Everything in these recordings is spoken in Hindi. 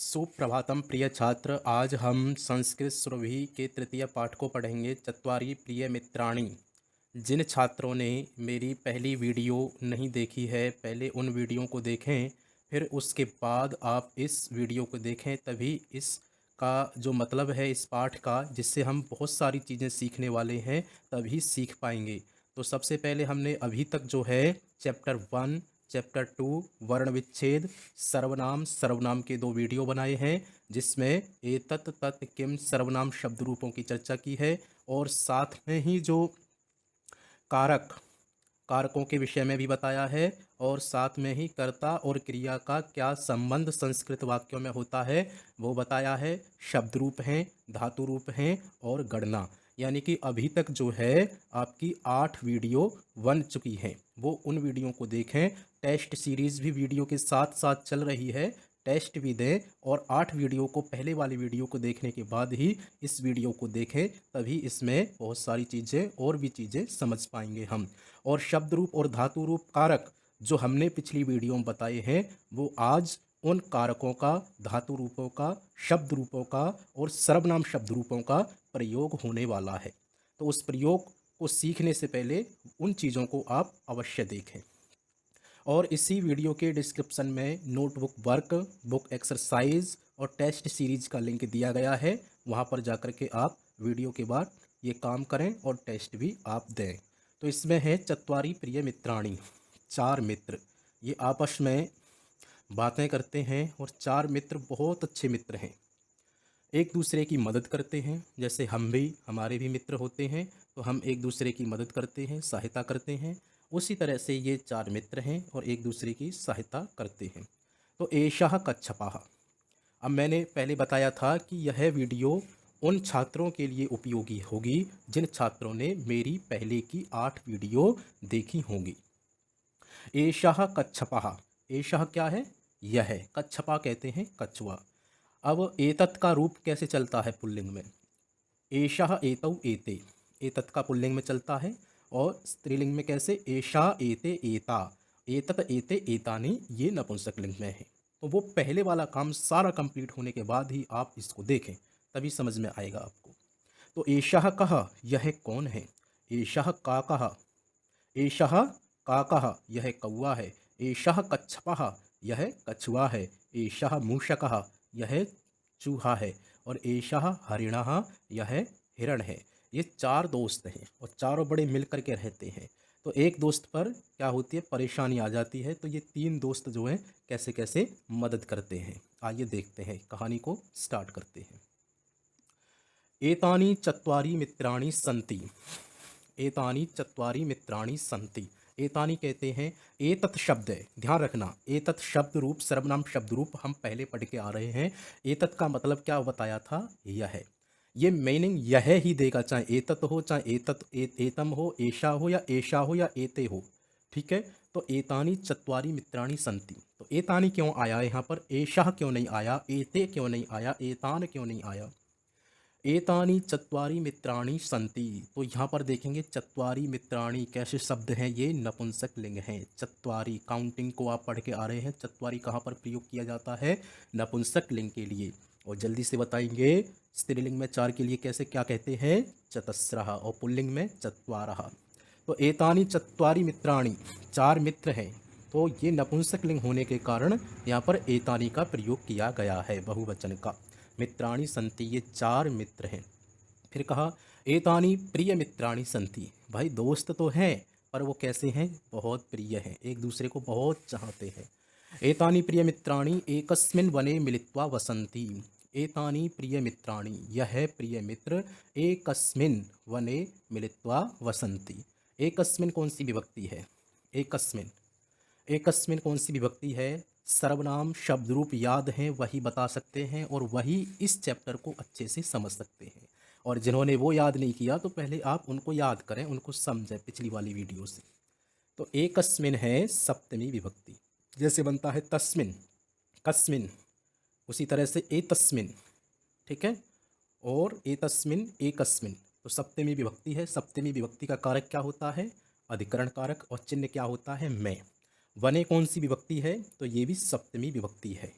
सुप्रभातम प्रिय छात्र। आज हम संस्कृत सुरभि के तृतीय पाठ को पढ़ेंगे। चत्वारि प्रिय मित्राणि। जिन छात्रों ने मेरी पहली वीडियो नहीं देखी है, पहले उन वीडियो को देखें, फिर उसके बाद आप इस वीडियो को देखें, तभी इसका जो मतलब है इस पाठ का, जिससे हम बहुत सारी चीज़ें सीखने वाले हैं, तभी सीख पाएंगे। तो सबसे पहले हमने अभी तक जो है चैप्टर 1, चैप्टर 2 वर्ण विच्छेद, सर्वनाम, सर्वनाम के 2 वीडियो बनाए हैं, जिसमें एतत् तत् किम सर्वनाम शब्द रूपों की चर्चा की है, और साथ में ही जो कारक, कारकों के विषय में भी बताया है, और साथ में ही कर्ता और क्रिया का क्या संबंध संस्कृत वाक्यों में होता है वो बताया है। शब्द रूप हैं, धातु रूप हैं और गणना। यानी कि अभी तक जो है आपकी 8 वीडियो बन चुकी हैं, वो उन वीडियो को देखें। टेस्ट सीरीज़ भी वीडियो के साथ साथ चल रही है, टेस्ट भी दें, और 8 वीडियो को, पहले वाली वीडियो को देखने के बाद ही इस वीडियो को देखें, तभी इसमें बहुत सारी चीज़ें और भी चीज़ें समझ पाएंगे हम। और शब्द रूप और धातु रूप कारक जो हमने पिछली वीडियो में बताए हैं, वो आज उन कारकों का, धातु रूपों का, शब्द रूपों का और सर्वनाम शब्द रूपों का प्रयोग होने वाला है। तो उस प्रयोग को सीखने से पहले उन चीज़ों को आप अवश्य देखें। और इसी वीडियो के डिस्क्रिप्शन में नोटबुक वर्क, बुक एक्सरसाइज और टेस्ट सीरीज का लिंक दिया गया है। वहाँ पर जाकर के आप वीडियो के बाद ये काम करें और टेस्ट भी आप दें। तो इसमें है चत्वारि प्रिय मित्राणि, 4 मित्र। ये आपस में बातें करते हैं, और 4 मित्र बहुत अच्छे मित्र हैं, एक दूसरे की मदद करते हैं। जैसे हम भी, हमारे भी मित्र होते हैं, तो हम एक दूसरे की मदद करते हैं, सहायता करते हैं। उसी तरह से ये 4 मित्र हैं और एक दूसरे की सहायता करते हैं। तो एषः कच्छपः। अब मैंने पहले बताया था कि यह वीडियो उन छात्रों के लिए उपयोगी होगी जिन छात्रों ने मेरी पहले की 8 वीडियो देखी होंगी। एषः कच्छपः। एषः क्या है? यह। कच्छपा कहते हैं कछुआ। अब एतत् का रूप कैसे चलता है पुल्लिंग में? एषः एतौ एते। एतत् का पुल्लिंग में चलता है, और स्त्रीलिंग में कैसे? एषा एते एता। एतत् एते एतानि, ये नपुंसकलिंग में है। तो वो पहले वाला काम सारा कंप्लीट होने के बाद ही आप इसको देखें, तभी समझ में आएगा आपको। तो एषः कः, यह कौन है? एषः काकः। एषः काकः, यह कौवा है। एषः कच्छपः, यह कछुआ है। एषः मूषकः, यह चूहा है। और एषः हरिणः, यह हिरण है। ये 4 दोस्त हैं, और चारों बड़े मिल कर के रहते हैं। तो एक दोस्त पर क्या होती है, परेशानी आ जाती है, तो ये 3 दोस्त जो हैं कैसे कैसे मदद करते हैं। आइए देखते हैं, कहानी को स्टार्ट करते हैं। एतानि चत्वारि मित्राणि सन्ति। एतानि चत्वारि मित्राणि सन्ति। एतानि कहते हैं, एतत् शब्द है, ध्यान रखना, एतत् शब्द रूप, सर्वनाम शब्द रूप हम पहले पढ़ के आ रहे हैं। एतत् का मतलब क्या बताया था? यह। ये मीनिंग यह ही देगा, चाहे एतत् हो, चाहे एतम हो, ऐशा हो, या ऐशा हो, या एते हो। ठीक है। तो एतानि चत्वारि मित्राणि सन्ति। तो एतानि क्यों आया यहाँ पर? ऐशा क्यों नहीं आया? एते क्यों नहीं आया? एतान क्यों नहीं आया? एतानि चत्वारि मित्राणि सन्ति। तो यहाँ पर देखेंगे चत्वारि मित्राणि कैसे शब्द हैं, ये नपुंसक लिंग हैं। चत्वारि, काउंटिंग को आप पढ़ के आ रहे हैं। चत्वारि कहाँ पर प्रयोग किया जाता है? नपुंसक लिंग के लिए। और जल्दी से बताएंगे, स्त्रीलिंग में 4 के लिए कैसे क्या कहते हैं? चतस्रः। और पुल्लिंग में चत्वारः। तो एतानि चत्वारि मित्राणि, 4 मित्र हैं। तो ये नपुंसक लिंग होने के कारण यहाँ पर एतानि का प्रयोग किया गया है, बहुवचन का। मित्राणि सन्ति, ये 4 मित्र हैं। फिर कहा एतानि प्रिय मित्राणि सन्ति। भाई दोस्त तो हैं, पर वो कैसे हैं? बहुत प्रिय हैं, एक दूसरे को बहुत चाहते हैं। एतानि प्रिय मित्राणि एकस्मिन् वने मिलित्वा वसन्ति। एतानि प्रिय मित्राणि, यह प्रिय मित्र, एकस्मिन् वने मिलित्वा वसन्ति। एकस्मिन् कौन सी विभक्ति है? एकस्मिन्। एकस्मिन कौन सी विभक्ति है? सर्वनाम शब्द रूप याद हैं, वही बता सकते हैं, और वही इस चैप्टर को अच्छे से समझ सकते हैं। और जिन्होंने वो याद नहीं किया, तो पहले आप उनको याद करें, उनको समझें पिछली वाली वीडियो से। तो एकस्मिन है सप्तमी विभक्ति। जैसे बनता है तस्मिन, कस्मिन, उसी तरह से एतस्मिन। ठीक है। और एतस्मिन, एकस्मिन, तो सप्तमी विभक्ति है। सप्तमी विभक्ति का कारक क्या होता है? अधिकरण कारक। और चिन्ह क्या होता है? मैं। वने कौन सी विभक्ति है? तो ये भी सप्तमी विभक्ति है।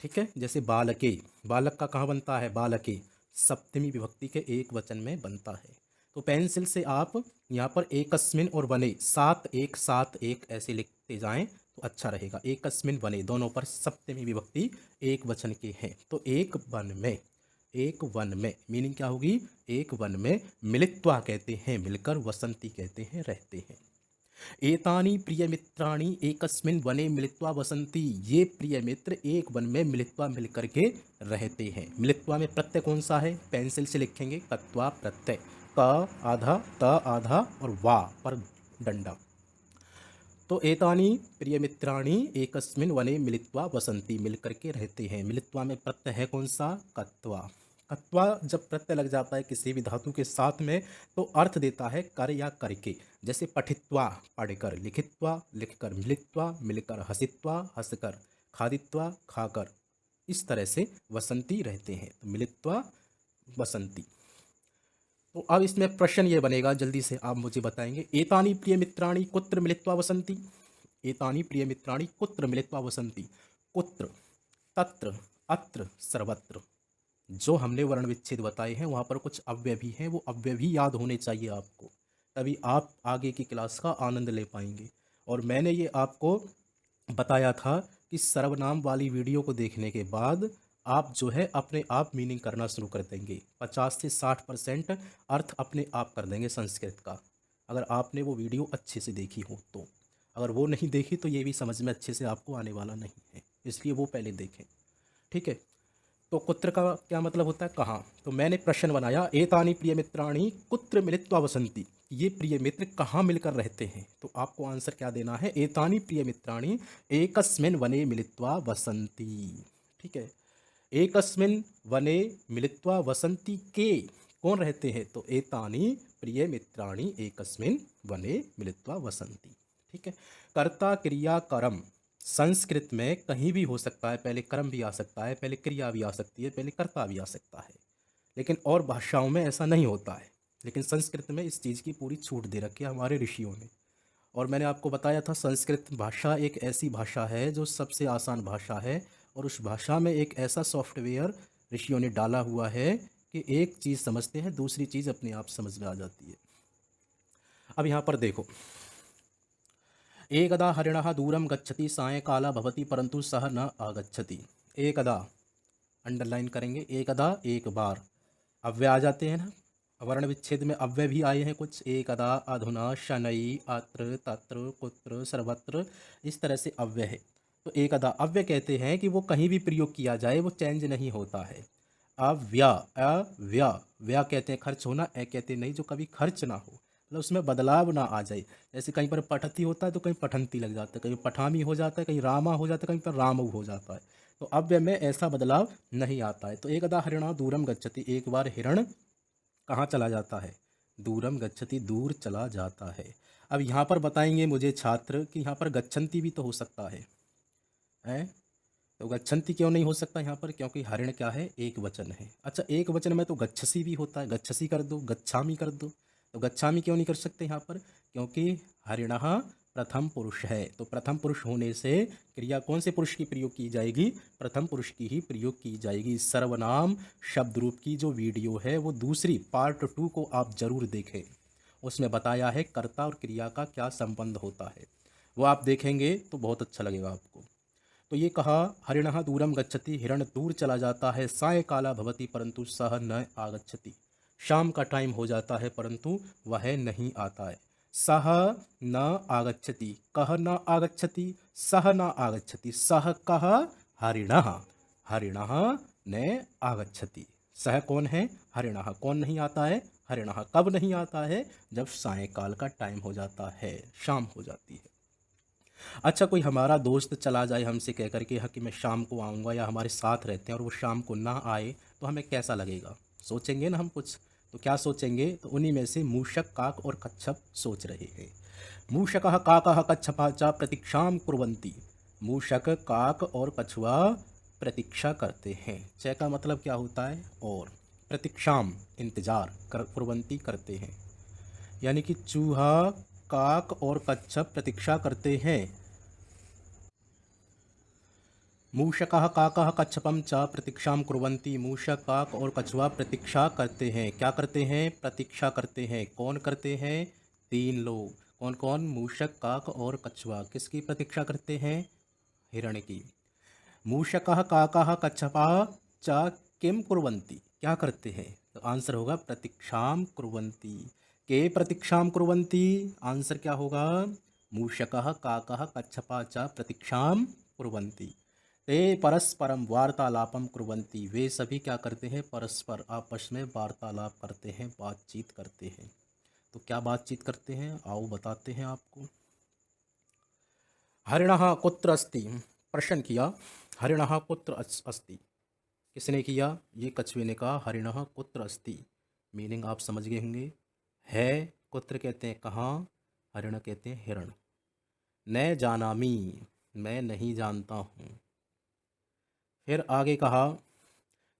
ठीक है। जैसे बालके, बालक का कहाँ बनता है, बालके सप्तमी विभक्ति के एक वचन में बनता है। तो पेंसिल से आप यहाँ पर एकस्मिन और वने सात एक ऐसे लिखते जाएं तो अच्छा रहेगा। एकस्मिन वने दोनों पर सप्तमी विभक्ति एक वचन के हैं। तो एक वन में मीनिंग क्या होगी, एक वन में मिलित्वा कहते हैं, मिलकर, वसंती कहते हैं, रहते हैं। एतानि प्रिय मित्राणि एकस्मिन वने मिलित्वा वसंती, ये प्रिय मित्र एक वन में मिलित्वा मिलकर के रहते हैं। मिलित्वा में प्रत्यय कौन सा है, पेंसिल से लिखेंगे कत्वा प्रत्यय, क आधा, त आधा और वा पर डंडा। तो एतानि प्रिय मित्राणि एकस्मिन वने मिलित्वा वसंती, मिलकर के रहते हैं। मिलित्वा में प्रत्यय है कौन सा, कत्वा। कत्वा जब प्रत्यय लग जाता है किसी भी धातु के साथ में तो अर्थ देता है कर या करके। जैसे पठित्वा पढ़कर, लिखित्वा लिखकर, मिलित्वा मिलकर, हसित्वा हंसकर, खादित्वा खाकर, इस तरह से वसंती रहते हैं। तो मिलित्वा वसंती। तो अब इसमें प्रश्न ये बनेगा, जल्दी से आप मुझे बताएंगे, एतानि प्रिय मित्राणि कुत्र मिलित्वा वसंती। एतानि प्रिय मित्राणि कुत्र मिलित्वा वसंती। कुत्र, तत्र, अत्र, सर्वत्र, जो हमने वर्ण विच्छेद बताए हैं वहाँ पर कुछ अव्यय भी हैं, वो अव्यय भी याद होने चाहिए आपको, तभी आप आगे की क्लास का आनंद ले पाएंगे। और मैंने ये आपको बताया था कि सर्वनाम वाली वीडियो को देखने के बाद आप जो है अपने आप मीनिंग करना शुरू कर देंगे। 50 से 60% अर्थ अपने आप कर देंगे संस्कृत का, अगर आपने वो वीडियो अच्छे से देखी हो तो। अगर वो नहीं देखी तो ये भी समझ में अच्छे से आपको आने वाला नहीं है, इसलिए वो पहले देखें। ठीक है। तो कुत्र का क्या मतलब होता है, कहाँ। तो मैंने प्रश्न बनाया, एतानि प्रिय मित्राणि कुत्र मिलित्वा वसंती, ये प्रिय मित्र कहाँ मिलकर रहते हैं। तो आपको आंसर क्या देना है, एतानि प्रिय मित्राणि एकस्मिन वने मिलित्वा वसंती। ठीक है। एकस्मिन वने मिलित्वा वसंती के कौन रहते हैं, तो एतानि प्रिय मित्राणि एकस्मिन वने मिलित्वा वसंती। ठीक है। कर्ता क्रिया कर्म संस्कृत में कहीं भी हो सकता है, पहले कर्म भी आ सकता है, पहले क्रिया भी आ सकती है, पहले कर्ता भी आ सकता है, लेकिन और भाषाओं में ऐसा नहीं होता है। लेकिन संस्कृत में इस चीज़ की पूरी छूट दे रखी है हमारे ऋषियों ने। और मैंने आपको बताया था संस्कृत भाषा एक ऐसी भाषा है जो सबसे आसान भाषा है, और उस भाषा में एक ऐसा सॉफ्टवेयर ऋषियों ने डाला हुआ है कि एक चीज़ समझते हैं दूसरी चीज़ अपने आप समझ में आ जाती है। अब यहाँ पर देखो, एकदा हरिणः दूरं गच्छति सायंकाल भवति परंतु सः न आगच्छति। एकदा अंडरलाइन करेंगे, एकदा एक बार, अव्यय आ जाते हैं ना, वर्ण विच्छेद में अव्यय भी आए हैं कुछ, एकदा, अधुना, शनैः, अत्र, तत्र, कुत्र, सर्वत्र, इस तरह से अव्यय है। तो एकदा अव्यय कहते हैं कि वो कहीं भी प्रयोग किया जाए वो चेंज नहीं होता है। अव्यय, अव्यय, व्यय कहते हैं खर्च होना, ए कहते हैं नहीं जो कभी खर्च ना हो, मतलब उसमें बदलाव ना आ जाए। जैसे कहीं पर पठती होता है तो कहीं पठंती लग जाता है, कहीं पठामी हो जाता है, कहीं रामा हो जाता है, कहीं पर रामऊ हो जाता है। तो अव्यय में ऐसा बदलाव नहीं आता है। तो एकदा हरिणः दूरम गच्छति, एक बार हिरण कहाँ चला जाता है, दूरम गच्छति, दूर चला जाता है। अब यहाँ पर बताएंगे मुझे छात्र कि यहाँ पर गच्छन्ति भी तो हो सकता है, हैं। तो गच्छन्ति क्यों नहीं हो सकता यहाँ पर, क्योंकि हरिण क्या है, एक वचन है। अच्छा एक वचन में तो गच्छसी भी होता है, गच्छसी कर दो, गच्छामी कर दो, तो गच्छामी क्यों नहीं कर सकते यहाँ पर, क्योंकि हरिणः प्रथम पुरुष है। तो प्रथम पुरुष होने से क्रिया कौन से पुरुष की प्रयोग की जाएगी, प्रथम पुरुष की ही प्रयोग की जाएगी। सर्वनाम शब्द रूप की जो वीडियो है वो दूसरी पार्ट 2 को आप जरूर देखें, उसमें बताया है कर्ता और क्रिया का क्या संबंध होता है, वो आप देखेंगे तो बहुत अच्छा लगेगा आपको। तो ये कहा, हरिणः दूरम गच्छति, हिरण दूर चला जाता है, सायंकाला भवति परंतु सह न आगच्छति, शाम का टाइम हो जाता है परंतु वह नहीं आता है। सह न आगच्छति, कह न आगच्छति, सह न आगच्छति, सह कह, हरिणः, हरिणः न आगच्छति। सह कौन है, हरिणः, कौन नहीं आता है, हरिणः। कब नहीं आता है, जब सायंकाल का टाइम हो जाता है, शाम हो जाती है। अच्छा कोई हमारा दोस्त चला जाए हमसे कह करके हाँ कि मैं शाम को आऊँगा, या हमारे साथ रहते हैं और वो शाम को ना आए तो हमें कैसा लगेगा, सोचेंगे ना हम कुछ। तो क्या सोचेंगे, तो उन्हीं में से मूषक, काक और कच्छप सोच रहे हैं। मूषकः काकः कच्छपः च प्रतीक्षां कुर्वन्ति, मूषक, काक और कछुआ प्रतीक्षा करते हैं। च का मतलब क्या होता है, और, प्रतीक्षाम इंतजार कर, कुर्वन्ति करते हैं, यानी कि चूहा, काक और कच्छप प्रतीक्षा करते हैं। मूषकः काकः कच्छपं च प्रतीक्षां कुर्वन्ति। मूषक काक और कछुआ प्रतीक्षा करते हैं। क्या करते हैं? प्रतीक्षा करते हैं। कौन करते हैं? तीन लोग। कौन कौन? मूषक काक और कछुआ। किसकी प्रतीक्षा करते हैं? हिरण की। मूषकः काकः कच्छपः च किम कुर्वन्ति। क्या करते हैं? तो आंसर होगा प्रतीक्षां कुर्वन्ति। के प्रतीक्षां कुर्वन्ति। आंसर क्या होगा? मूषकः काकः कच्छपः च प्रतीक्षां कुर्वन्ति। ते परस्परम वार्तालापम कुर्वन्ति। वे सभी क्या करते हैं? परस्पर आपस में वार्तालाप करते हैं, बातचीत करते हैं। तो क्या बातचीत करते हैं? आओ बताते हैं आपको। हरिणः कुत्र अस्ति। प्रश्न किया, हरिणः कुत्र अस्ति। किसने किया? ये कछुए ने कहा हरिणः कुत्र अस्ति। मीनिंग आप समझ गए होंगे। है कुत्र कहते हैं कहाँ, हरिण कहते हैं हिरण। न जानामि, मैं नहीं जानता हूँ। फिर आगे कहा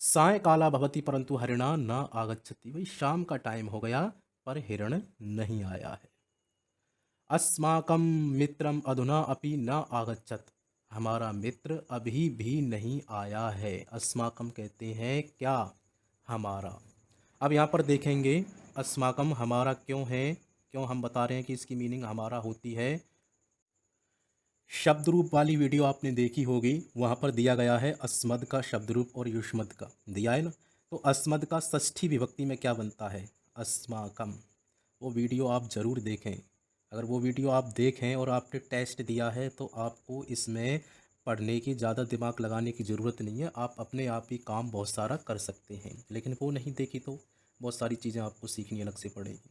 सायकाला भवति परंतु हरिणा न आगच्छति। भाई शाम का टाइम हो गया पर हिरण नहीं आया है। अस्माकं मित्रम अधुना अपि न आगच्छत। हमारा मित्र अभी भी नहीं आया है। अस्माकम कहते हैं क्या? हमारा। अब यहाँ पर देखेंगे अस्माकम हमारा क्यों है, क्यों हम बता रहे हैं कि इसकी मीनिंग हमारा होती है। शब्द रूप वाली वीडियो आपने देखी होगी, वहाँ पर दिया गया है अस्मद का शब्द रूप और युष्मद का दिया है ना। तो अस्मद का षष्ठी विभक्ति में क्या बनता है? अस्माकम। वो वीडियो आप ज़रूर देखें। अगर वो वीडियो आप देखें और आपने टेस्ट दिया है तो आपको इसमें पढ़ने की, ज़्यादा दिमाग लगाने की ज़रूरत नहीं है। आप अपने आप ही काम बहुत सारा कर सकते हैं। लेकिन वो नहीं देखी तो बहुत सारी चीज़ें आपको सीखनी अलग से पड़ेगी।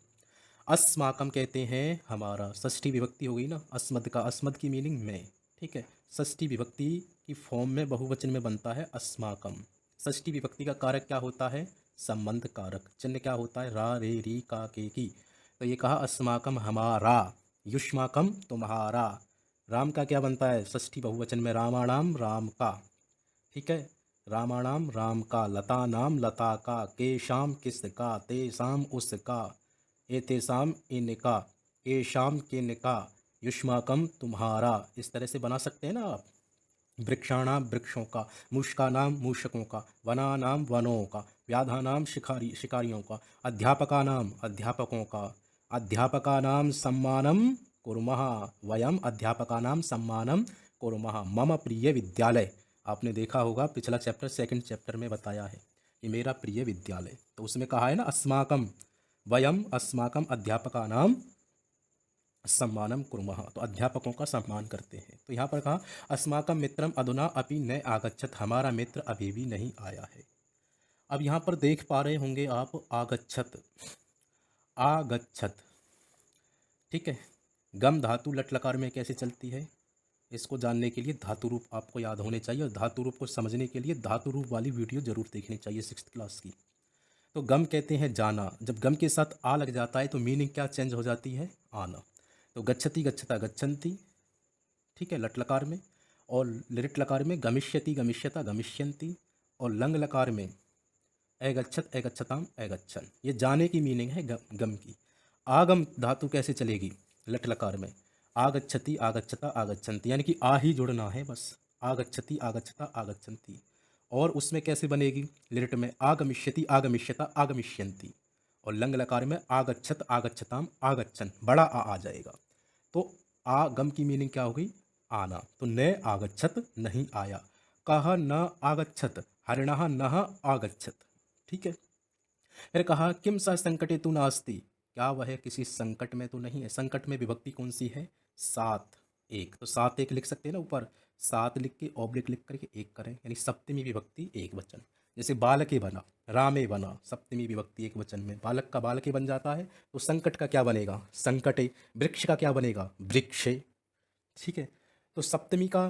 अस्माकम कहते हैं हमारा, षष्ठी विभक्ति हो गई ना। अस्मद का, अस्मद की मीनिंग में, ठीक है। षष्ठी विभक्ति की फॉर्म में बहुवचन में बनता है अस्माकम। षष्ठी विभक्ति का कारक क्या होता है? संबंध कारक। चिन्ह क्या होता है? रा रे री का के की। तो ये कहा अस्माकम हमारा, युष्माकम तुम्हारा। राम का क्या बनता है? षष्ठी बहुवचन में रामाणाम राम का, ठीक है। रामाणाम राम का, लता नाम लता का, केशाम किसका, तेसाम उसका, एतेसाम इनका, केशाम किनका, युष्माकम तुम्हारा। इस तरह से बना सकते हैं ना आप। वृक्षाणाम वृक्षों का, मूषकानाम मूषकों का, वनानाम वनों का, व्याधानाम शिकारियों का, अध्यापकानाम अध्यापकों का, अध्यापकानाम सम्मानम कुर्मः। वयम अध्यापकानाम सम्मानम कुर्मः। मम प्रिय विद्यालय। आपने देखा होगा पिछला चैप्टर, सेकंड चैप्टर में बताया है कि मेरा प्रिय विद्यालय। तो उसमें कहा है ना अस्माकम, वयम अस्माकम अध्यापकानाम सम्मानम कुर्मः। तो अध्यापकों का सम्मान करते हैं। तो यहाँ पर कहा अस्माकम मित्रम अधुना अपि न आगच्छत। हमारा मित्र अभी भी नहीं आया है। अब यहाँ पर देख पा रहे होंगे आप आगच्छत, आगच्छत, ठीक है। गम धातु लट लकार में कैसे चलती है, इसको जानने के लिए धातु रूप आपको याद होने चाहिए। और धातु रूप को समझने के लिए धातु रूप वाली वीडियो जरूर देखनी चाहिए 6th क्लास की। तो गम कहते हैं जाना। जब गम के साथ आ लग जाता है तो मीनिंग क्या चेंज हो जाती है? आना। तो गच्छति गच्छता गच्छन्ति, ठीक है, लट लकार में। और लिट लकार में गमिष्यति गमिष्यता गमिष्यन्ति। और लंग लकार में अगच्छत अगच्छताम अगच्छन। ये जाने की मीनिंग है गम की। आगम धातु कैसे चलेगी? लट लकार में आगच्छति आगच्छता आगच्छन्ति, यानी कि आ ही जुड़ना है बस। आगच्छति आगच्छता आगच्छन्ति। और उसमें कैसे बनेगी? लिट में आगमिष्यति आगमिष्यता आगमिष्यन्ति। और लंग लकार में आगच्छत आगच्छताम आगच्छन, बड़ा आ जाएगा। तो आगम की मीनिंग क्या हो गई? आना। तो न आगच्छत नहीं आया। कहा न आगच्छत, हरिणः न आगच्छत, ठीक है। फिर कहा किम स संकटे तु नास्ति। क्या वह किसी संकट में तो नहीं है? संकट में विभक्ति कौन सी है? सात एक। तो सात एक लिख सकते हैं ना ऊपर। सात लिख के ऑब्लिक लिख करके एक करें, यानी सप्तमी विभक्ति एक वचन। जैसे बालके बना, रामे बना, सप्तमी विभक्ति एक वचन में बालक का बालके बन जाता है। तो संकट का क्या बनेगा? संकटे। वृक्ष का क्या बनेगा? वृक्षे, ठीक है। तो सप्तमी का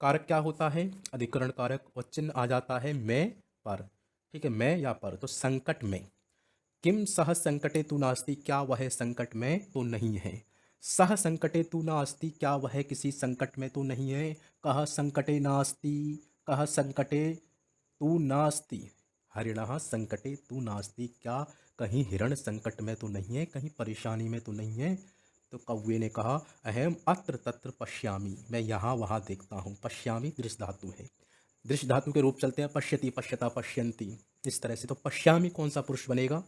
कारक क्या होता है? अधिकरण कारक। और चिन्ह आ जाता है मैं पर, ठीक है, मैं या पर। तो संकट में। किम सह संकटे तु नास्ति। क्या वह संकट में तो नहीं है? सह संकटे तु नास्ति, क्या वह किसी संकट में तो नहीं है? कह संकटे नास्ति, कह संकटे तु नास्ति, हरिणः संकटे तु नास्ति। क्या कहीं हिरण संकट में तो नहीं है, कहीं परेशानी में तो नहीं है? तो कौवे ने कहा अहम अत्र तत्र पश्यामि, मैं यहाँ वहाँ देखता हूँ। पश्यामि दृश्य धातु है, दृश्य धातु के रूप चलते हैं पश्यति, पश्यता, पश्यन्ति, इस तरह से। तो पश्यामि कौन सा पुरुष बनेगा?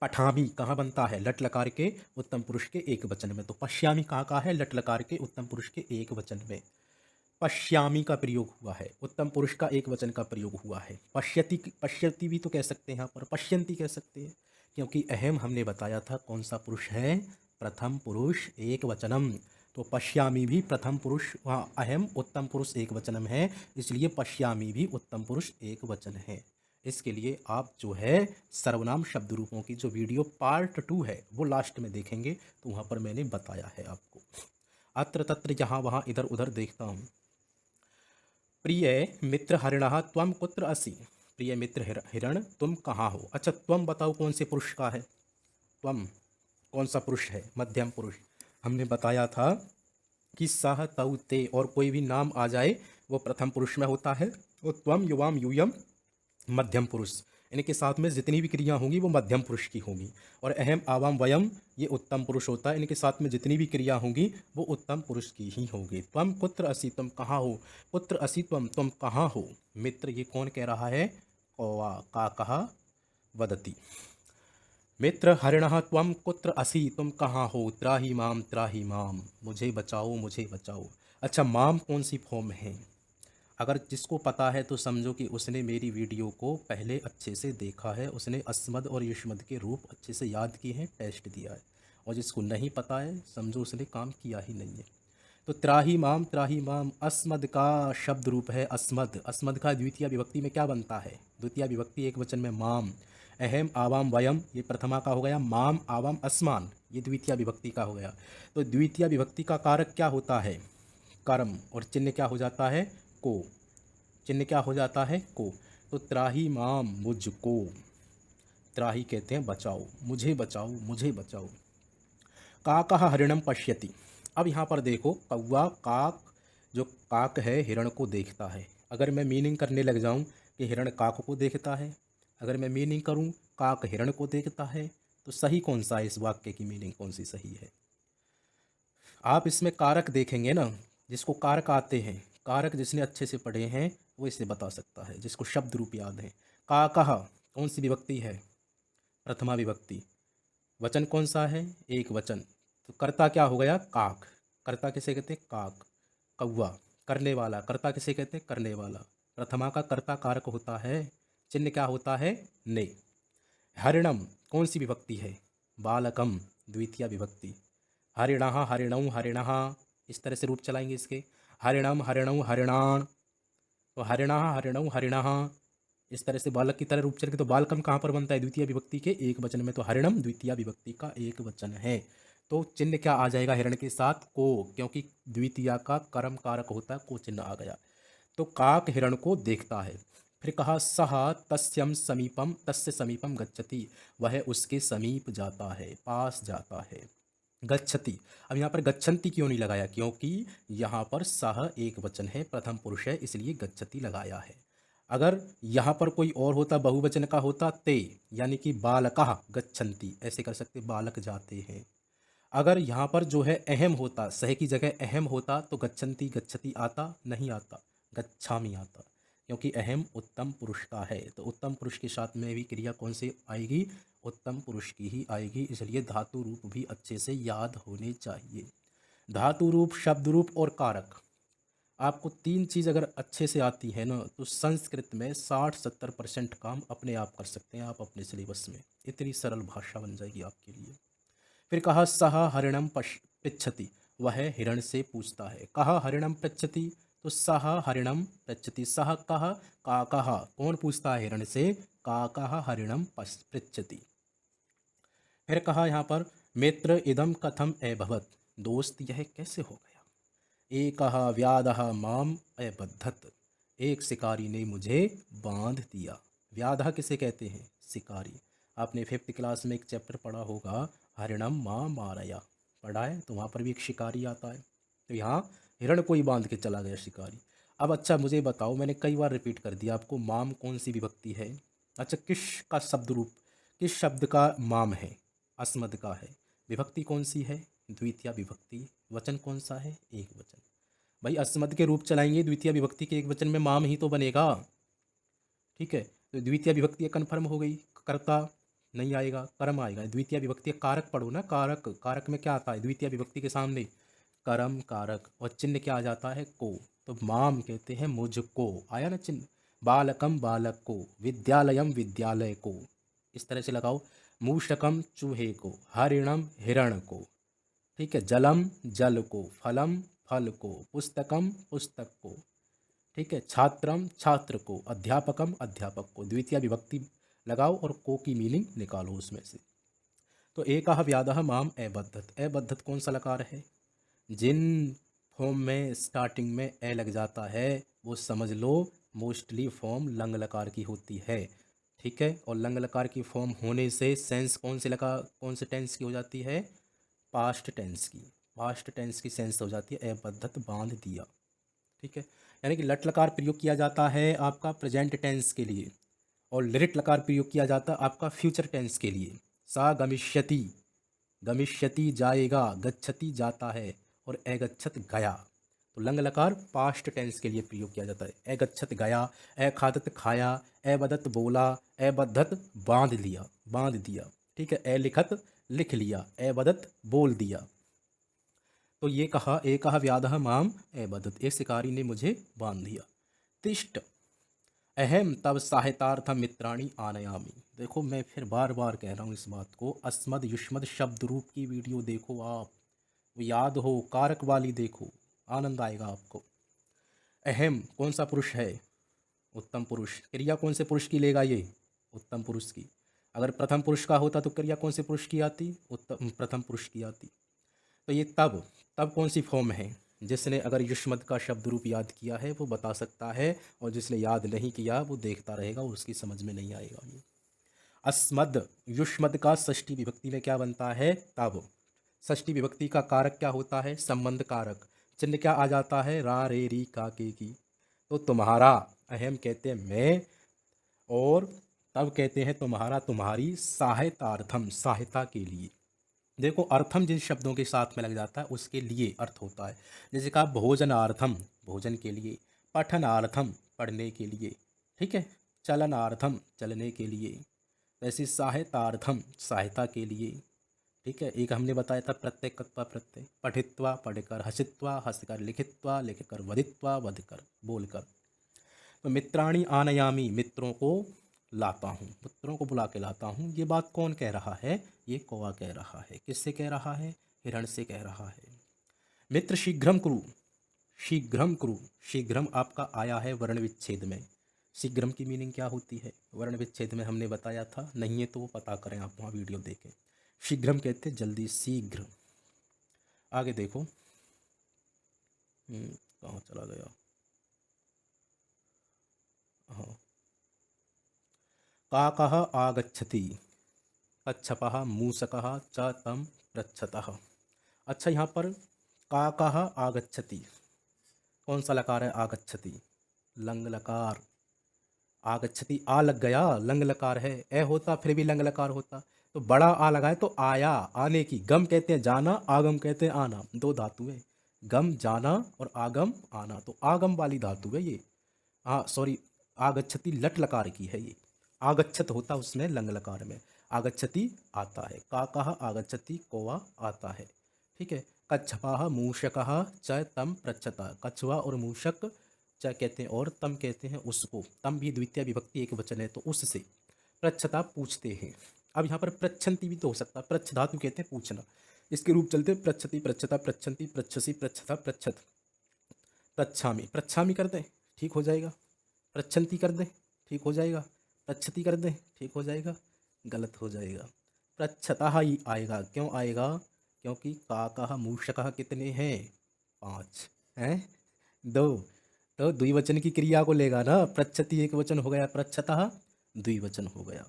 पठामि कहाँ बनता है? लट लकार के उत्तम पुरुष के एक वचन में। तो पश्यामि कहाँ का है? लट लकार के उत्तम पुरुष के एक वचन में पश्यामि का प्रयोग हुआ है, उत्तम पुरुष का एक वचन का प्रयोग हुआ है। पश्यति, पश्यति भी तो कह सकते हैं यहाँ पर, पश्यन्ति कह सकते हैं, क्योंकि अहम हमने बताया था कौन सा पुरुष है? प्रथम पुरुष एक वचनम। तो पश्यामि भी प्रथम पुरुष, वहाँ अहम उत्तम पुरुष एक वचनम है, इसलिए पश्यामि भी उत्तम पुरुष एक वचन है। इसके लिए आप जो है सर्वनाम शब्द रूपों की जो वीडियो पार्ट 2 है वो लास्ट में देखेंगे, तो वहाँ पर मैंने बताया है आपको। अत्र तत्र यहाँ वहाँ इधर उधर देखता हूँ। प्रिय मित्र हरिणः त्वं कुत्र असि? प्रिय मित्र हिरण तुम कहाँ हो? अच्छा त्वं बताओ कौन से पुरुष का है? त्वं कौन सा पुरुष है? मध्यम पुरुष। हमने बताया था कि सह तौ ते और कोई भी नाम आ जाए वो प्रथम पुरुष में होता है, वो त्वं युवाम यूयम मध्यम पुरुष, इनके साथ में जितनी भी क्रिया होंगी वो मध्यम पुरुष की होंगी। और अहम आवाम वयम ये उत्तम पुरुष होता है, इनके साथ में जितनी भी क्रिया होंगी वो उत्तम पुरुष की ही होंगी। त्वम कुत्र असि तुम कहाँ हो? पुत्र असि त्वम तुम कहाँ हो? मित्र ये कौन कह रहा है? कौवा का कहा वदति। मित्र हरिणः त्वं कुत्र असि तुम कहाँ हो? त्राहि माम, मुझे बचाओ मुझे बचाओ। अच्छा माम कौन सी फॉर्म है? अगर जिसको पता है तो समझो कि उसने मेरी वीडियो को पहले अच्छे से देखा है, उसने अस्मद और युष्मद के रूप अच्छे से याद किए हैं, टेस्ट दिया है। और जिसको नहीं पता है समझो उसने काम किया ही नहीं है। तो त्राही माम अस्मद का शब्द रूप है अस्मद। अस्मद का द्वितीय विभक्ति में क्या बनता है? द्वितीय विभक्ति एक वचन में माम। अहम आवाम वयम ये प्रथमा का हो गया, माम आवाम अस्मान ये द्वितीय विभक्ति का हो गया। तो द्वितीय विभक्ति का कारक क्या होता है? कर्म, और चिन्ह क्या हो जाता है? को। चिन्ह क्या हो जाता है? को। तो त्राही माम मुझको, त्राही कहते हैं बचाओ, मुझे बचाओ मुझे बचाओ। काकः हरिणम पश्यति। अब यहाँ पर देखो कौवा काक, जो काक है हिरण को देखता है। अगर मैं मीनिंग करने लग जाऊँ कि हिरण काक को देखता है, अगर मैं मीनिंग करूँ काक हिरण को देखता है, तो सही कौन सा है? इस वाक्य की मीनिंग कौन सी सही है? आप इसमें कारक देखेंगे ना, जिसको कारक आते हैं, कारक जिसने अच्छे से पढ़े हैं वो इसे बता सकता है, जिसको शब्द रूप याद है। का कहा कौन सी विभक्ति है? प्रथमा विभक्ति। वचन कौन सा है? एक वचन। तो कर्ता क्या हो गया? काक। कर्ता किसे कहते हैं? काक। कौवा करने वाला, कर्ता किसे कहते हैं? करने वाला। प्रथमा का कर्ता कारक होता है, चिन्ह क्या होता है? ने। हरिणम कौन सी विभक्ति है? बालकम द्वितीय विभक्ति। हरिणः हरिणौ हरिणः, इस तरह से रूप चलाएंगे इसके। हरिणम हरिणौ हरिणाण, तो हरिणः हरिणौ हरिणः, इस तरह से बालक की तरह रूप चलेंगे। तो बालकम कहाँ पर बनता है? द्वितीय विभक्ति के एक वचन में। तो हरिणम द्वितीय विभक्ति का एक वचन है। तो चिन्ह क्या आ जाएगा हिरण के साथ? को, क्योंकि द्वितीय का कर्म कारक होता है, को चिन्ह आ गया। तो काक हिरण को देखता है। फिर कहा सह तस्य समीपम गच्छति, वह उसके समीप जाता है, पास जाता है। गच्छति, अब यहाँ पर गच्छन्ति क्यों नहीं लगाया? क्योंकि यहाँ पर सह एक वचन है, प्रथम पुरुष है, इसलिए गच्छति लगाया है। अगर यहाँ पर कोई और होता, बहुवचन का होता, ते, यानी कि बालकः गच्छन्ति, ऐसे कर सकते, बालक जाते हैं। अगर यहाँ पर जो है अहम होता, सह की जगह अहम होता, तो गच्छन्ति गच्छति आता नहीं? आता, गच्छामि आता, क्योंकि अहम उत्तम पुरुष का है। तो उत्तम पुरुष के साथ में भी क्रिया कौन सी आएगी? उत्तम पुरुष की ही आएगी, इसलिए धातु रूप भी अच्छे से याद होने चाहिए। धातु रूप, शब्द रूप और कारक, आपको तीन चीज़ अगर अच्छे से आती है ना, तो संस्कृत में 60-70% काम अपने आप कर सकते हैं आप अपने सिलेबस में। इतनी सरल भाषा बन जाएगी आपके लिए। फिर कहा सह हरिणम पृच्छति, वह हिरण से पूछता है। कहा हरिणम पृच्छति, तो सह हरिणम पृच्छति। सह कह का कहा, कौन पूछता है हिरण से? का कह हरिणम पृच्छति। फिर कहा यहाँ पर मित्र इदम कथम अभवत, दोस्त यह कैसे हो गया? एकः व्याधः माम अबद्धत, एक शिकारी ने मुझे बांध दिया। व्याधः किसे कहते हैं? शिकारी। आपने 5th क्लास में एक चैप्टर पढ़ा होगा, हरिणम मां मारया, पढ़ा है, तो वहाँ पर भी एक शिकारी आता है। तो यहाँ हिरण को ही बांध के चला गया शिकारी। अब अच्छा मुझे बताओ, मैंने कई बार रिपीट कर दिया आपको, माम कौन सी विभक्ति है? अच्छा किस का शब्द रूप, किस शब्द का माम है? अस्मद का है। विभक्ति कौन सी है? द्वितीय विभक्ति, वचन कौन सा है? एक वचन। भाई अस्मद के रूप चलाएंगे, द्वितीय विभक्ति के एक वचन में माम ही तो बनेगा। ठीक है, तो द्वितीय विभक्ति कन्फर्म हो गई। कर्ता नहीं आएगा, कर्म आएगा। द्वितीय विभक्ति कारक पढ़ो ना, कारक। कारक में क्या आता है द्वितीय विभक्ति के सामने? कर्म कारक। और चिन्ह क्या आ जाता है? को। तो माम कहते हैं मुझको, आया ना चिन्ह। बालकम बालक को, विद्यालयम विद्यालय को, इस तरह से लगाओ। मूषकम चूहे को, हरिणम हिरण को। ठीक है, जलम जल को, फलम फल को, पुस्तकम पुस्तक को। ठीक है, छात्रम छात्र को, अध्यापकम अध्यापक को। द्वितीय विभक्ति लगाओ और को की मीनिंग निकालो उसमें से। तो एकः व्यादः माम अबद्धत। अबद्धत कौन सा लकार है? जिन फॉर्म में स्टार्टिंग में ए लग जाता है वो समझ लो मोस्टली फॉर्म लंग लकार की होती है। ठीक है, और लंग लकार की फॉर्म होने से सेंस कौन से लकार, कौन से टेंस की हो जाती है? पास्ट टेंस की। पास्ट टेंस की सेंस हो जाती है अबद्धत, बांध दिया। ठीक है, यानी कि लट लकार प्रयोग किया जाता है आपका प्रेजेंट टेंस के लिए, और लिरिट लकार प्रयोग किया जाता है आपका फ्यूचर टेंस के लिए। सा गमिष्यति, गमिष्यति जाएगा, गच्छति जाता है, और अगच्छत गया। तो लंग लकार पास्ट टेंस के लिए प्रयोग किया जाता है। अगच्छत गया, अखादत खाया, अबदत बोला, अबद्धत बांध लिया, बांध दिया। ठीक है, अलिखत लिख लिया, अबदत बोल दिया। तो ये कहा एकः व्याधः माम अबद्धत, एक शिकारी ने मुझे बांध दिया। तिष्ठ अहम तब साहितार्थम मित्राणि आनयामी। देखो मैं फिर बार बार कह रहा हूँ इस बात को, अस्मद युष्मद शब्द रूप की वीडियो देखो आप, वो याद हो, कारक वाली देखो, आनंद आएगा आपको। अहम कौन सा पुरुष है? उत्तम पुरुष। क्रिया कौन से पुरुष की लेगा ये? उत्तम पुरुष की। अगर प्रथम पुरुष का होता तो क्रिया कौन से पुरुष की आती? उत्तम प्रथम पुरुष की आती। तो ये तब, तब कौन सी फॉर्म है? जिसने अगर युष्मद का शब्द रूप याद किया है वो बता सकता है, और जिसने याद नहीं किया वो देखता रहेगा, उसकी समझ में नहीं आएगा ये। अस्मद युष्मद का षष्ठी विभक्ति में क्या बनता है? तब। षष्ठी विभक्ति का कारक क्या होता है? संबंध कारक। चिन्ह क्या आ जाता है? रा रे री का के की। तो तुम्हारा, अहम कहते हैं मैं, और तब कहते हैं तुम्हारा तुम्हारी, सहायतार्थम सहायता के लिए। देखो अर्थम जिन शब्दों के साथ में लग जाता है उसके लिए अर्थ होता है। जैसे कहा भोजनार्थम, भोजन के लिए। पठनार्थम, पढ़ने के लिए। ठीक है, चलनार्थम, चलने के लिए। वैसे सहायतार्थम, सहायता के लिए। ठीक है, एक हमने बताया था प्रत्ययकत्वा प्रत्यय। पठित्वा पढ़कर, हसित्वा हंसकर, लिखित्वा लिखकर, वदित्वा वधकर, बोलकर। तो मित्राणि आनयामी, मित्रों को लाता हूँ, मित्रों को बुला के लाता हूँ। ये बात कौन कह रहा है? ये कौवा कह रहा है। किससे कह रहा है? हिरण से कह रहा है। मित्र शीघ्रम कुरु, शीघ्रम कुरु। शीघ्रम आपका आया है वर्ण विच्छेद में। शीघ्रम की मीनिंग क्या होती है? वर्ण विच्छेद में हमने बताया था, नहीं है तो वो पता करें, आप वहाँ वीडियो देखें। शीघ्रम कहते हैं जल्दी, शीघ्र। आगे देखो, कहाँ चला गया? हाँ, काकः आगच्छति, कच्छपः मूषकः च तं पृच्छतः। अच्छा, यहाँ पर काकः आगच्छति, कौन सा लकार है? आगच्छति, लंग लकार। आगच्छति आ लग गया, लंग लकार है। ए होता फिर भी लंग लकार होता। तो बड़ा आ लगा है तो आया, आने की। गम कहते हैं जाना, आगम कहते हैं आना, दो धातु है। गम जाना और आगम आना, तो आगम वाली धातु है ये। हाँ सॉरी, आगच्छति लट लकार की है ये। आगच्छत होता उसमें लंग लकार में। आगच्छति आता है। काकः आगच्छति, कौवा आता है। ठीक है, कच्छपः मूषकः च तं पृच्छतः। कछुआ और मूषक च कहते हैं और तम कहते हैं उसको। तम भी द्वितीय विभक्ति एक वचन है, तो उससे पृच्छता पूछते हैं। अब यहाँ पर पृच्छन्ति भी तो हो सकता है। पृच्छ धातु कहते हैं पूछना, इसके रूप चलते हैं पृच्छति पृच्छता पृच्छन्ति पृच्छसि पृच्छता पृच्छत। पृच्छामि, पृच्छामि कर दें ठीक हो जाएगा। पृच्छन्ति कर दें ठीक हो जाएगा। पृच्छति कर दें ठीक हो जाएगा। गलत हो जाएगा, पृच्छतः ही आएगा। क्यों आएगा? क्योंकि काकः मूषकः कितने हैं? 5 हैं, 2। तो द्विवचन की क्रिया को लेगा ना। पृच्छति एक वचन हो गया, पृच्छतः द्विवचन हो गया,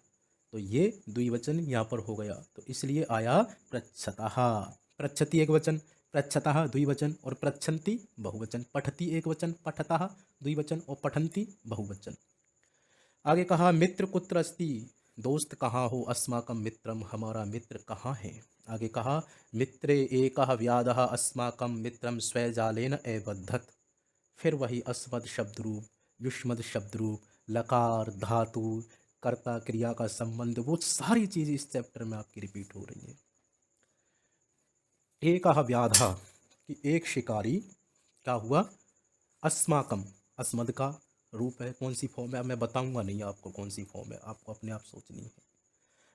तो ये द्विवचन यहाँ पर हो गया, तो इसलिए आया पृच्छतः। पृच्छति एक वचन, पृच्छतः द्विवचन, और पृच्छन्ति बहुवचन। पठति एक वचन, पठतः द्विवचन, और पठन्ति बहुवचन। आगे कहा मित्र कुत्र अस्ति, दोस्त कहाँ हो? अस्माकं मित्रम, हमारा मित्र कहाँ है? आगे कहा मित्रे एकः व्याधः अस्माकं मित्रं स्वजालेन एबद्धत। फिर वही अस्मद शब्द रूप, युष्मद शब्द रूप, लकार, धातु, कर्ता क्रिया का संबंध, वो सारी चीज़ इस चैप्टर में आपकी रिपीट हो रही है। एकः व्याधः कि एक शिकारी क्या हुआ, अस्माकम अस्मद का रूप है, कौन सी फॉर्म है मैं बताऊंगा नहीं आपको कौन सी फॉर्म है, आपको अपने आप सोचनी है।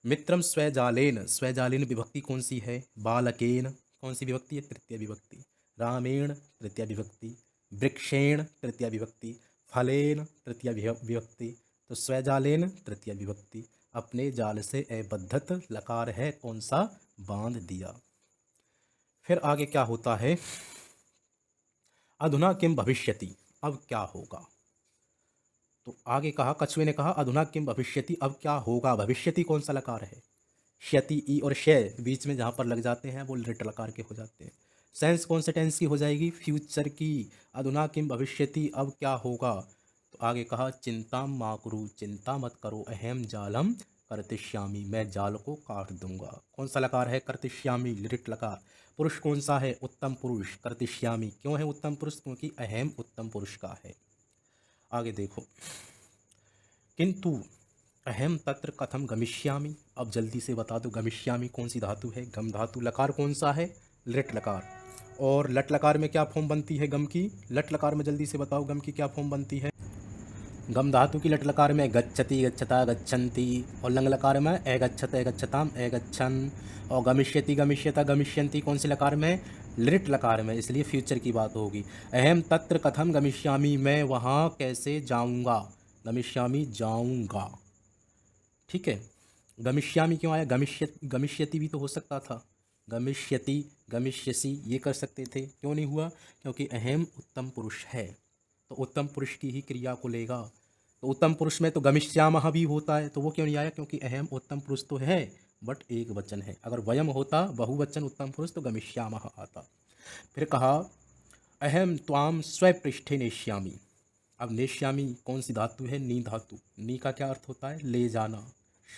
मित्रम स्वजालेन, स्वजालेन विभक्ति कौन सी है, बालकेन कौन सी विभक्ति है, तृतीय विभक्ति, रामेण तृतीय विभक्ति, वृक्षेण तृतीय विभक्ति, फलेन तृतीय विभक्ति, तो स्वजालेन तृतीय विभक्ति, अपने जाल से अबद्धत, लकार है कौन सा, बांध दिया। फिर आगे क्या होता है, अधुना किम भविष्यति, अब क्या होगा। तो आगे कहा, कछुए ने कहा अधुना किम भविष्यति, अब क्या होगा। भविष्यति कौन सा लकार है, क्षति ई और शय बीच में जहाँ पर लग जाते हैं वो लिट लकार के हो जाते हैं। सेंस कौन से टेंस की हो जाएगी, फ्यूचर की। अधुना किम भविष्यति, अब क्या होगा। तो आगे कहा चिंता मा कुरु, चिंता मत करो, अहम जालम कर्तिश्यामी, मैं जाल को काट दूंगा। कौन सा लकार है, कर्तिश्यामी, लिट लकार। पुरुष कौन सा है, उत्तम पुरुष, कर्तिश्यामी। क्यों है उत्तम पुरुष, क्योंकि अहम उत्तम पुरुष का है। आगे देखो, किंतु अहम तत्र कथम गमिष्यामि, अब जल्दी से बता दो गमिष्यामि कौन सी धातु है, गम धातु। लकार कौन सा है, लट लकार। और लट लकार में क्या फॉर्म बनती है गम की, लट लकार में जल्दी से बताओ गम की क्या फॉर्म बनती है। गम धातु की लट लकार में गच्छति, गच्छता, गच्छन्ति, और लंग लकार में अगच्छत, अगच्छताम, अगच्छन, और गमिष्यति, गमिष्यता, गमिष्यन्ति कौन से लकार में, लिट लकार में, इसलिए फ्यूचर की बात होगी। अहम तत्र कथम गमिष्यामि, मैं वहाँ कैसे जाऊँगा, गमिष्यामि जाऊँगा, ठीक है। गमिष्यामि क्यों आया, गमिष्यति भी तो हो सकता था, गमिष्यति, गमिष्यसि ये कर सकते थे, क्यों नहीं हुआ, क्योंकि अहम उत्तम पुरुष है तो उत्तम पुरुष की ही क्रिया को लेगा। तो उत्तम पुरुष में तो गमिष्यामः भी होता है, तो वो क्यों नहीं आया, क्योंकि अहम उत्तम पुरुष तो है बट एक वचन है। अगर वयम होता बहुवचन उत्तम पुरुष तो गमिष्यामः आता। फिर कहा अहम त्वाम स्वपृष्ठे नेष्यामि, अब नेष्यामि कौन सी धातु है, नी धातु। नी का क्या अर्थ होता है, ले जाना,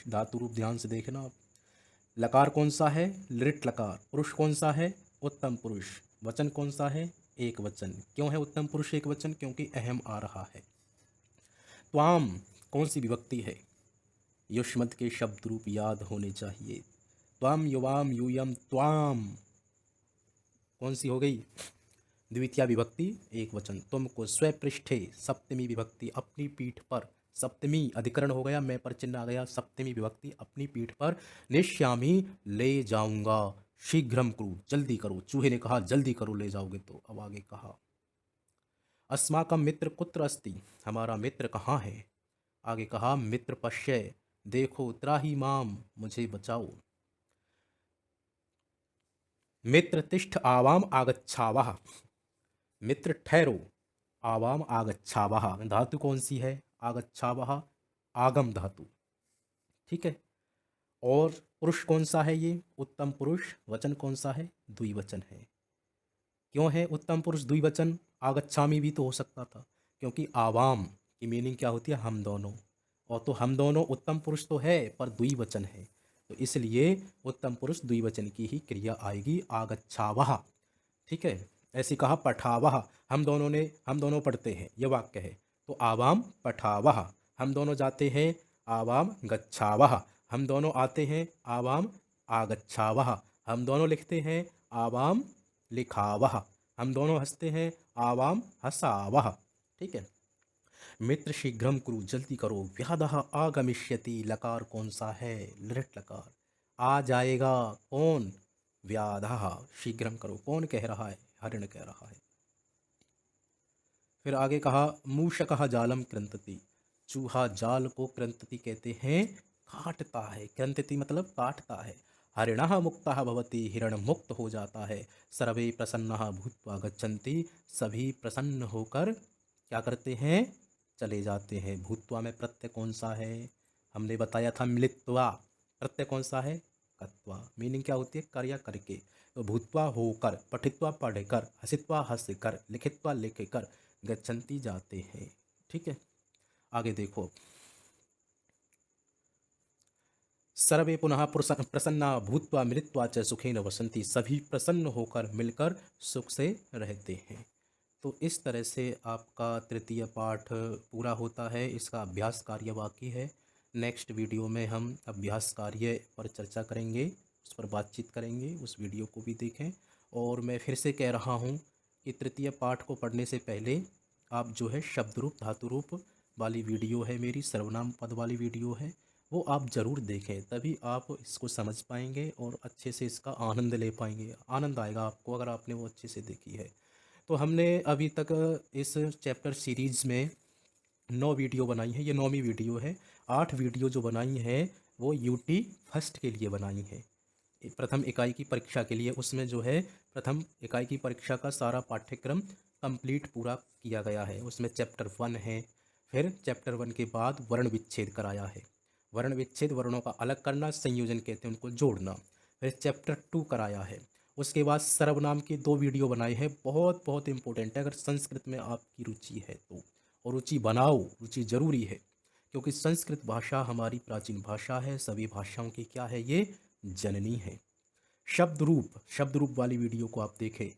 धातु रूप ध्यान से देखना आप। लकार कौन सा है, लिट लकार। पुरुष कौन सा है, उत्तम पुरुष। वचन कौन सा है, एक वचन। क्यों है उत्तम पुरुष एक वचन, क्योंकि अहम आ रहा है। त्वाम कौन सी विभक्ति है, युष्मद के शब्द रूप याद होने चाहिए। त्वाम, युवाम, यूयम, त्वाम कौन सी हो गई, द्वितीय विभक्ति एक वचन। तुमको स्वपृष्ठे सप्तमी विभक्ति, अपनी पीठ पर, सप्तमी अधिकरण हो गया, मैं पर चिन्ह आ गया, सप्तमी विभक्ति अपनी पीठ पर, निश्यामी ले जाऊंगा, शीघ्रम करो जल्दी करो। चूहे ने कहा जल्दी करो ले जाओगे तो। अब आगे कहा अस्माकं मित्र कुत्र अस्ति, हमारा मित्र कहाँ है। आगे कहा मित्र पश्य, देखो, त्राहि माम, मुझे बचाओ। मित्र तिष्ठ आवाम आगच्छावः, मित्र ठहरो, आवाम आगच्छावः, धातु कौन सी है, आगच्छावः आगम धातु, ठीक है। और पुरुष कौन सा है, ये उत्तम पुरुष। वचन कौन सा है, द्विवचन है। क्यों है उत्तम पुरुष द्विवचन, आगच्छामी भी तो हो सकता था, क्योंकि आवाम की मीनिंग क्या होती है, हम दोनों, और तो हम दोनों उत्तम पुरुष तो है पर द्विवचन है, तो इसलिए उत्तम पुरुष द्विवचन की ही क्रिया आएगी, आगच्छावः, ठीक है। ऐसे कहा पठावः, हम दोनों पढ़ते हैं, ये वाक्य है, तो आवाम पठावः, हम दोनों जाते हैं, आवाम गच्छावः, हम दोनों आते हैं, आवाम आगच्छावः, हम दोनों लिखते हैं, आवाम लिखावः, हम दोनों हंसते हैं, आवाम हसावः, ठीक है। मित्र शीघ्रम कुरु, जल्दी करो, व्याधः आगमिष्यति, लकार कौन सा है, लृट लकार, आ जाएगा कौन, व्याधः, शीघ्रम करो कौन कह रहा है, हरिण कह रहा है। फिर आगे कहा मूषकः जालम कृंतति, चूहा जाल को कृंतति कहते हैं, काटता है, कृंतति मतलब काटता है। हरिणः मुक्तः भवति, हिरण मुक्त हो जाता है। सर्वे प्रसन्नः भूत्वा गच्छन्ति, सभी प्रसन्न होकर क्या करते हैं, चले जाते हैं। भूत्वा में प्रत्यय कौन सा है, हमने बताया था मिलित्वा, प्रत्यय कौन सा है, कत्वा, मीनिंग क्या होती है, कर या करके। तो भूत्वा होकर, पठित्वा पढ़कर, हसित्वा हंसकर, लिखित्वा लिखकर, गच्छन्ति जाते हैं, ठीक है। आगे देखो सर्वे पुनः प्रसन्ना भूत्वा मिलित्वा च सुखेन वसंती, सभी प्रसन्न होकर मिलकर सुख से रहते हैं। तो इस तरह से आपका तृतीय पाठ पूरा होता है। इसका अभ्यास कार्य बाकी है। नेक्स्ट वीडियो में हम अभ्यास कार्य पर चर्चा करेंगे, उस पर बातचीत करेंगे, उस वीडियो को भी देखें। और मैं फिर से कह रहा हूँ कि तृतीय पाठ को पढ़ने से पहले आप जो है शब्द रूप धातु रूप वाली वीडियो है मेरी, सर्वनाम पद वाली वीडियो है, वो आप ज़रूर देखें, तभी आप इसको समझ पाएंगे और अच्छे से इसका आनंद ले पाएंगे। आनंद आएगा आपको अगर आपने वो अच्छे से देखी है। तो हमने अभी तक इस चैप्टर सीरीज़ में 9 वीडियो बनाई है, ये 9वीं वीडियो है। 8 वीडियो जो बनाई हैं वो यूटी फर्स्ट के लिए बनाई हैं, प्रथम इकाई की परीक्षा के लिए। उसमें जो है प्रथम इकाई की परीक्षा का सारा पाठ्यक्रम कंप्लीट पूरा किया गया है। उसमें चैप्टर 1 है, फिर चैप्टर 1 के बाद वर्ण विच्छेद कराया है। वर्ण विच्छेद, वर्णों का अलग करना, संयोजन कहते हैं उनको जोड़ना। फिर चैप्टर 2 कराया है। उसके बाद सर्वनाम की 2 वीडियो बनाए हैं, बहुत बहुत इंपॉर्टेंट है अगर संस्कृत में आपकी रुचि है तो। और रुचि बनाओ, रुचि ज़रूरी है, क्योंकि संस्कृत भाषा हमारी प्राचीन भाषा है, सभी भाषाओं की क्या है, ये जननी है। शब्द रूप वाली वीडियो को आप देखें,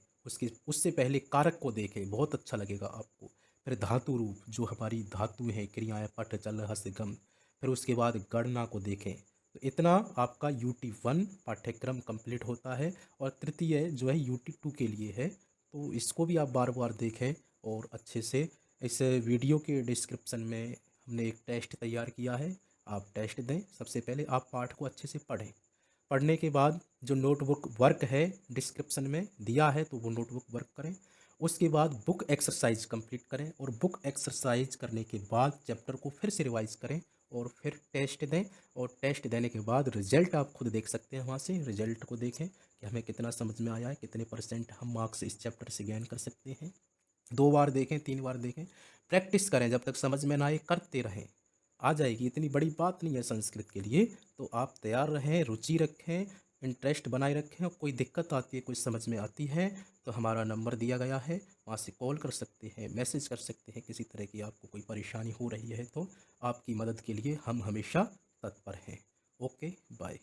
उससे पहले कारक को देखें, बहुत अच्छा लगेगा आपको। फिर धातु रूप, जो हमारी धातु हैं, क्रियाएं, पठ, चल, हस्त, गम। फिर उसके बाद गणना को देखें। तो इतना आपका UT1 पाठ्यक्रम कंप्लीट होता है। और तृतीय जो है UT2 के लिए है, तो इसको भी आप बार बार देखें और अच्छे से। इस वीडियो के डिस्क्रिप्शन में हमने एक टेस्ट तैयार किया है, आप टेस्ट दें। सबसे पहले आप पाठ को अच्छे से पढ़ें। पढ़ने के बाद जो नोटबुक वर्क है डिस्क्रिप्शन में दिया है, तो वो नोटबुक वर्क करें। उसके बाद बुक एक्सरसाइज कंप्लीट करें, और बुक एक्सरसाइज करने के बाद चैप्टर को फिर से रिवाइज करें और फिर टेस्ट दें। और टेस्ट देने के बाद रिजल्ट आप खुद देख सकते हैं, वहाँ से रिजल्ट को देखें कि हमें कितना समझ में आया है, कितने % हम मार्क्स इस चैप्टर से गेन कर सकते हैं। 2 बार देखें, 3 बार देखें, प्रैक्टिस करें, जब तक समझ में ना आए करते रहें। आ जाएगी, इतनी बड़ी बात नहीं है संस्कृत के लिए। तो आप तैयार रहें, रुचि रखें, इंटरेस्ट बनाए रखें। और कोई दिक्कत आती है, कोई समझ में आती है, तो हमारा नंबर दिया गया है, वहाँ से कॉल कर सकते हैं, मैसेज कर सकते हैं। किसी तरह की आपको कोई परेशानी हो रही है तो आपकी मदद के लिए हम हमेशा तत्पर हैं। Okay, bye.